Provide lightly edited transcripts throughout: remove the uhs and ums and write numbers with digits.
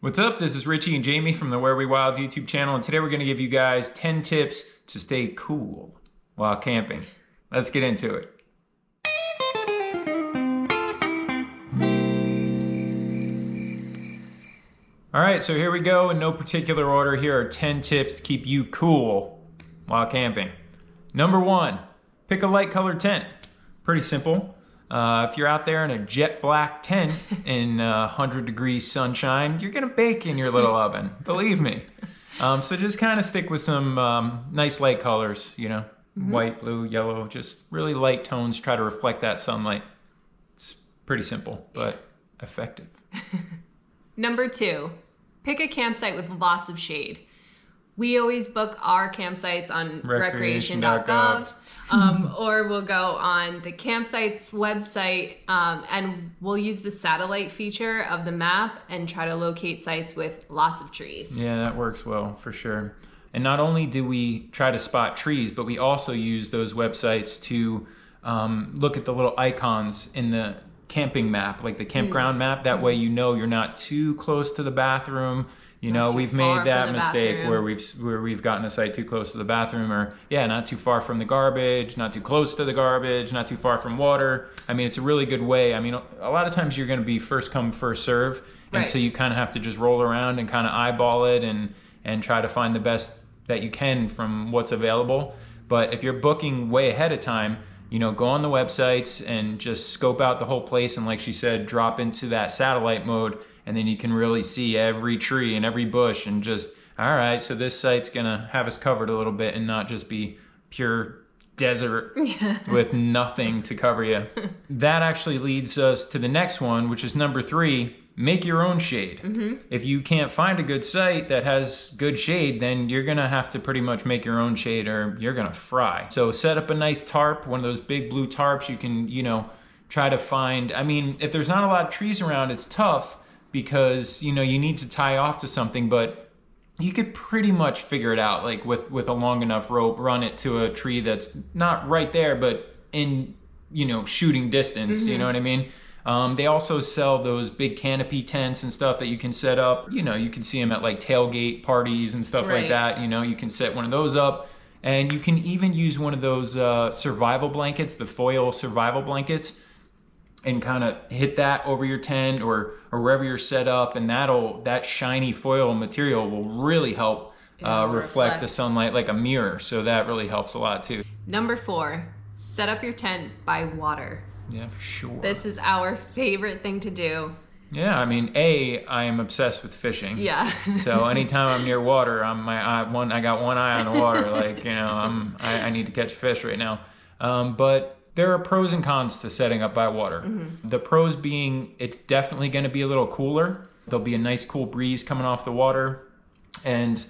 What's up? This is Richie and Jamie from the Where We Wild YouTube channel, and today we're going to give you guys 10 tips to stay cool while camping. Let's get into it. All right, so here we go. In no particular order, here are 10 tips to keep you cool while camping. Number 1, pick a light colored tent. Pretty simple. If you're out there in a jet black tent in 100 degrees sunshine, you're gonna bake in your little oven, believe me. So just kind of stick with some nice light colors, you know, white, blue, yellow, just really light tones, try to reflect that sunlight. It's pretty simple, but effective. Number 2, pick a campsite with lots of shade. We always book our campsites on recreation.gov. Or we'll go on the campsite's website and we'll use the satellite feature of the map and try to locate sites with lots of trees. Yeah, that works well for sure. And not only do we try to spot trees, but we also use those websites to look at the little icons in the camping map, like the campground map. That way you know you're not too close to the bathroom. You know, we've made that mistake where we've gotten a site too close to the bathroom, or not too far from the garbage, not too close to the garbage, not too far from water. I mean, it's a really good way. I mean, a lot of times you're going to be first come, first serve, and so you kind of have to just roll around and kind of eyeball it and try to find the best that you can from what's available. But if you're booking way ahead of time, you know, go on the websites and just scope out the whole place, and like she said, drop into that satellite mode. And then you can really see every tree and every bush and just, all right, so this site's gonna have us covered a little bit and not just be pure desert with nothing to cover you. That actually leads us to the next one, which is number 3, make your own shade. If you can't find a good site that has good shade, then you're gonna have to pretty much make your own shade or you're gonna fry. So set up a nice tarp, one of those big blue tarps. You can, you know, try to find, I mean, if there's not a lot of trees around, it's tough, because you know you need to tie off to something, but you could pretty much figure it out, like with a long enough rope, run it to a tree that's not right there but in, you know, shooting distance. You know what I mean? They also sell those big canopy tents and stuff that you can set up. You know, you can see them at like tailgate parties and stuff like that. You know, you can set one of those up, and you can even use one of those survival blankets, the foil survival blankets, and kind of hit that over your tent or wherever you're set up, and that shiny foil material will really help reflect the sunlight like a mirror. So that really helps a lot too. Number 4, set up your tent by water. Yeah, for sure. This is our favorite thing to do. Yeah, I mean, I am obsessed with fishing. Yeah. So anytime I'm near water, I got one eye on the water. Like, you know, I need to catch fish right now. But there are pros and cons to setting up by water. The pros being it's definitely going to be a little cooler. There'll be a nice cool breeze coming off the water, and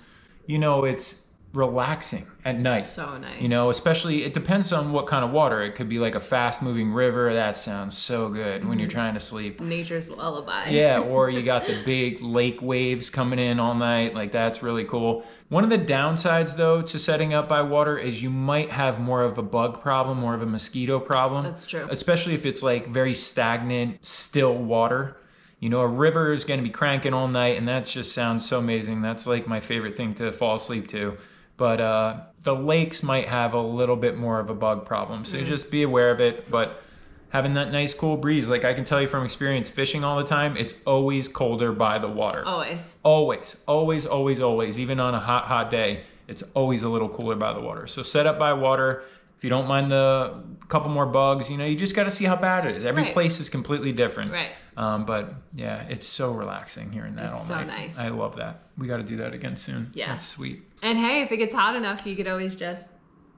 you know, it's relaxing at night. So nice. You know, especially, it depends on what kind of water. It could be like a fast moving river. That sounds so good when you're trying to sleep. Nature's lullaby. Yeah, or you got the big lake waves coming in all night. Like, that's really cool. One of the downsides though to setting up by water is you might have more of a bug problem, more of a mosquito problem. That's true. Especially if it's like very stagnant, still water. You know, a river is going to be cranking all night, and that just sounds so amazing. That's like my favorite thing to fall asleep to. But the lakes might have a little bit more of a bug problem. So just be aware of it. But having that nice cool breeze, like I can tell you from experience fishing all the time, it's always colder by the water. Always. Always, always, always, always. Even on a hot, hot day, it's always a little cooler by the water. So set up by water. If you don't mind the couple more bugs, you know, you just got to see how bad it is. Every place is completely different. But yeah, it's so relaxing hearing that all night. So nice. I love that. We got to do that again soon. Yeah. That's sweet. And hey, if it gets hot enough, you could always just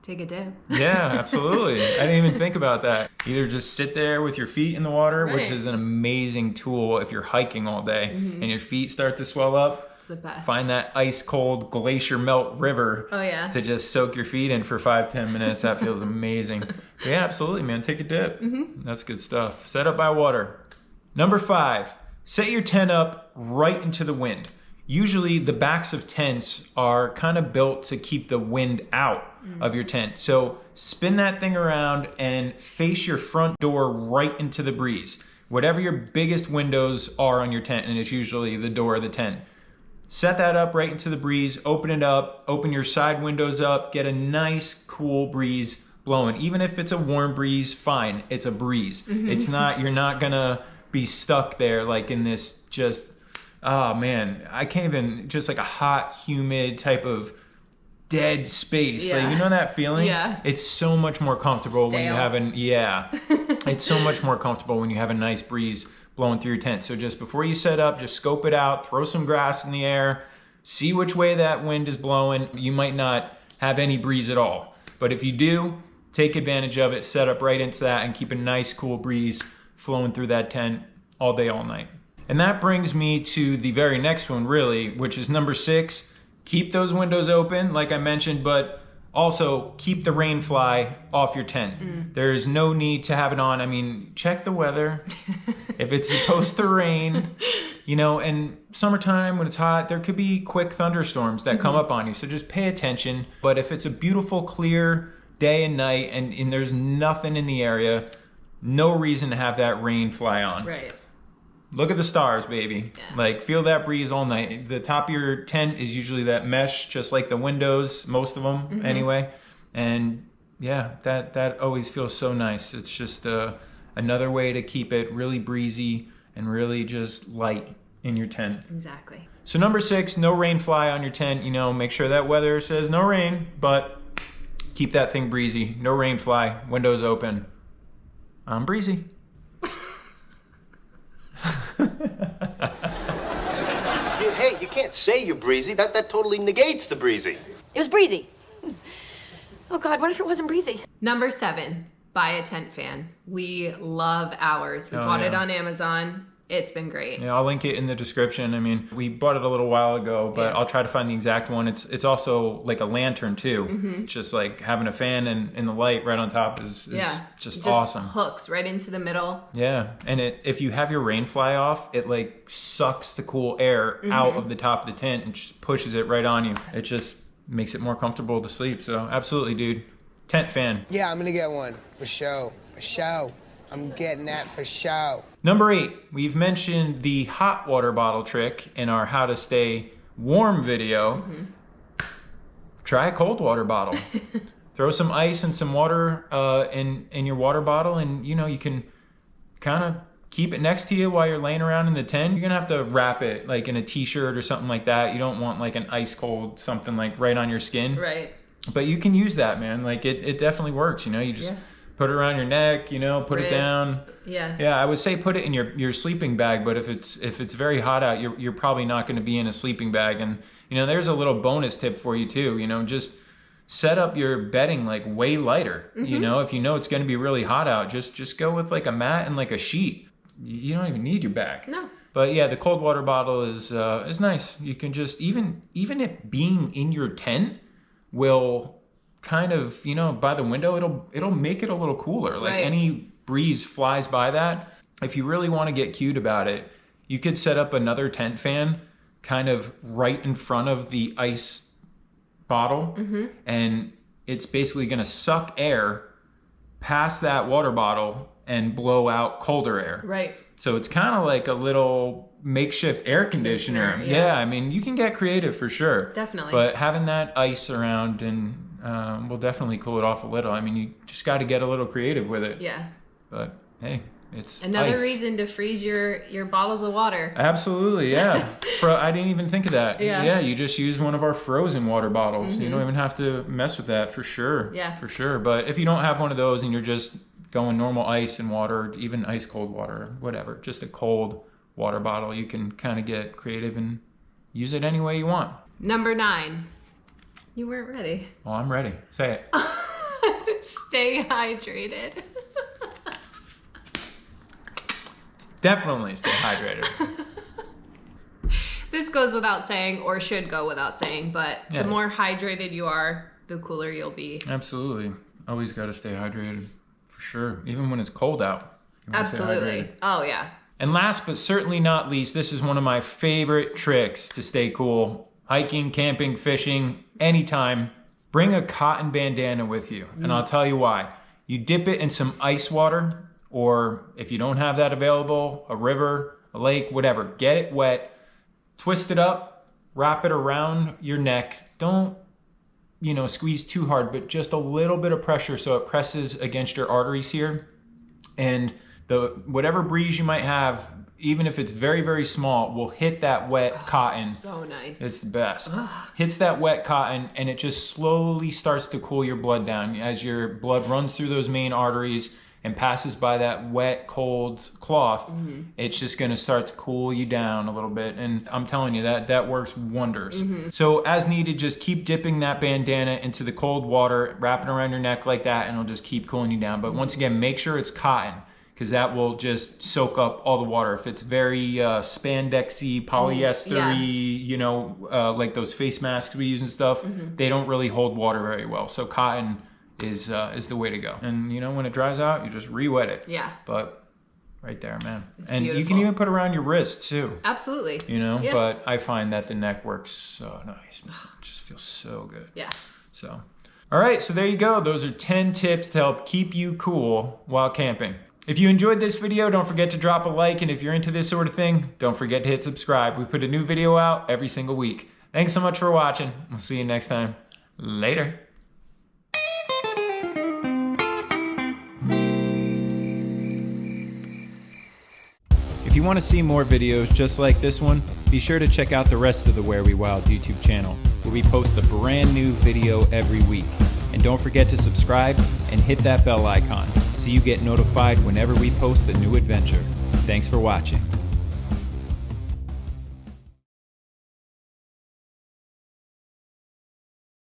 take a dip. Yeah, absolutely. I didn't even think about that. Either just sit there with your feet in the water, which is an amazing tool if you're hiking all day and your feet start to swell up. It's the best. Find that ice cold glacier melt river to just soak your feet in for 5-10 minutes. That feels amazing. But yeah, absolutely, man. Take a dip. That's good stuff. Set up by water. Number 5, set your tent up right into the wind. Usually the backs of tents are kind of built to keep the wind out of your tent. So spin that thing around and face your front door right into the breeze. whatever your biggest windows are on your tent, and it's usually the door of the tent. Set that up right into the breeze, open it up, open your side windows up, get a nice cool breeze blowing. Even if it's a warm breeze, fine, it's a breeze. It's not, you're not gonna be stuck there like in this just, oh man, I can't even, just like a hot, humid type of dead space. Like, you know that feeling? Yeah. It's so much more comfortable when you Stale. have it's so much more comfortable when you have a nice breeze blowing through your tent. So just before you set up, just scope it out, throw some grass in the air, see which way that wind is blowing. You might not have any breeze at all, but if you do, take advantage of it, set up right into that, and keep a nice cool breeze flowing through that tent all day, all night. And that brings me to the very next one, really, which is number 6. Keep those windows open, like I mentioned, but also keep the rain fly off your tent. There's no need to have it on. I mean, check the weather. If it's supposed to rain, you know, and summertime when it's hot, there could be quick thunderstorms that come up on you. So just pay attention. But if it's a beautiful, clear day and night and there's nothing in the area, no reason to have that rain fly on. Right. Look at the stars, baby. Yeah. Like, feel that breeze all night. The top of your tent is usually that mesh, just like the windows, most of them anyway. And yeah, that always feels so nice. It's just another way to keep it really breezy and really just light in your tent. Exactly. So number 6, no rain fly on your tent. You know, make sure that weather says no rain, but keep that thing breezy. No rain fly, windows open. I'm breezy. Hey, you can't say you're breezy. That totally negates the breezy. It was breezy. Oh God, what if it wasn't breezy? Number 7, buy a tent fan. We love ours. We bought it on Amazon. It's been great. Yeah, I'll link it in the description. I mean, we bought it a little while ago, but I'll try to find the exact one. It's also like a lantern too. It's just like having a fan and the light right on top is just awesome. Hooks right into the middle. Yeah, and if you have your rain fly off, it like sucks the cool air out of the top of the tent and just pushes it right on you. It just makes it more comfortable to sleep. So absolutely, dude. Tent fan. Yeah, I'm gonna get one for show. For show. I'm getting that for show. Number 8, we've mentioned the hot water bottle trick in our how to stay warm video. Try a cold water bottle. Throw some ice and some water in your water bottle, and you know, you can kind of keep it next to you while you're laying around in the tent. You're gonna have to wrap it like in a t-shirt or something like that. You don't want like an ice cold something like right on your skin. Right. But you can use that, man. Like it definitely works. You know, you just put it around your neck, you know, put it down. Yeah, I would say put it in your sleeping bag, but if it's very hot out, you're probably not going to be in a sleeping bag. And you know, there's a little bonus tip for you too. You know, just set up your bedding like way lighter. You know, if you know it's going to be really hot out, just go with like a mat and like a sheet. You don't even need your bag. No. But yeah, the cold water bottle is nice. You can just even it being in your tent will kind of, you know, by the window, it'll make it a little cooler. Like any breeze flies by that. If you really want to get cute about it, you could set up another tent fan kind of right in front of the ice bottle, and it's basically going to suck air past that water bottle and blow out colder air. Right. So it's kind of like a little makeshift air conditioner. Yeah, I mean, you can get creative for sure. Definitely. But having that ice around and will definitely cool it off a little. I mean, you just got to get a little creative with it. Yeah. But hey, it's another ice. reason to freeze your bottles of water. Absolutely, yeah. I didn't even think of that. Yeah. You just use one of our frozen water bottles. You don't even have to mess with that for sure. Yeah. For sure. But if you don't have one of those and you're just going normal ice and water, even ice cold water, whatever, just a cold water bottle, you can kind of get creative and use it any way you want. Number 9. You weren't ready. Well, I'm ready. Say it. Stay hydrated. Definitely stay hydrated. This goes without saying, or should go without saying, but Yeah. the more hydrated you are, the cooler you'll be. Absolutely. Always got to stay hydrated. For sure. Even when it's cold out. You wanna stay Absolutely. hydrated. Oh, yeah. And last but certainly not least, this is one of my favorite tricks to stay cool. Hiking, camping, fishing, anytime. Bring a cotton bandana with you. And I'll tell you why. You dip it in some ice water or if you don't have that available, a river, a lake, whatever, get it wet, twist it up, wrap it around your neck. Don't, squeeze too hard, but just a little bit of pressure so it presses against your arteries here. And whatever breeze you might have, even if it's very, very small, will hit that wet cotton. So nice. It's the best. Hits that wet cotton, and it just slowly starts to cool your blood down. As your blood runs through those main arteries and passes by that wet, cold cloth, it's just going to start to cool you down a little bit. And I'm telling you, that works wonders. So as needed, just keep dipping that bandana into the cold water, wrap it around your neck like that, and it'll just keep cooling you down. But once again, make sure it's cotton, because that will just soak up all the water. If it's very spandexy, polyester-y, like those face masks we use and stuff, they don't really hold water very well. So cotton is the way to go. And when it dries out, you just re-wet it. Yeah. But right there, man. It's and beautiful. You can even put it around your wrist too. Absolutely. Yeah. But I find that the neck works so nice. It just feels so good. Yeah. So, all right. So there you go. Those are 10 tips to help keep you cool while camping. If you enjoyed this video, don't forget to drop a like. And if you're into this sort of thing, don't forget to hit subscribe. We put a new video out every single week. Thanks so much for watching. We'll see you next time. Later. If you want to see more videos just like this one, be sure to check out the rest of the Where We Wild YouTube channel, where we post a brand new video every week. And don't forget to subscribe and hit that bell icon so you get notified whenever we post a new adventure. Thanks for watching.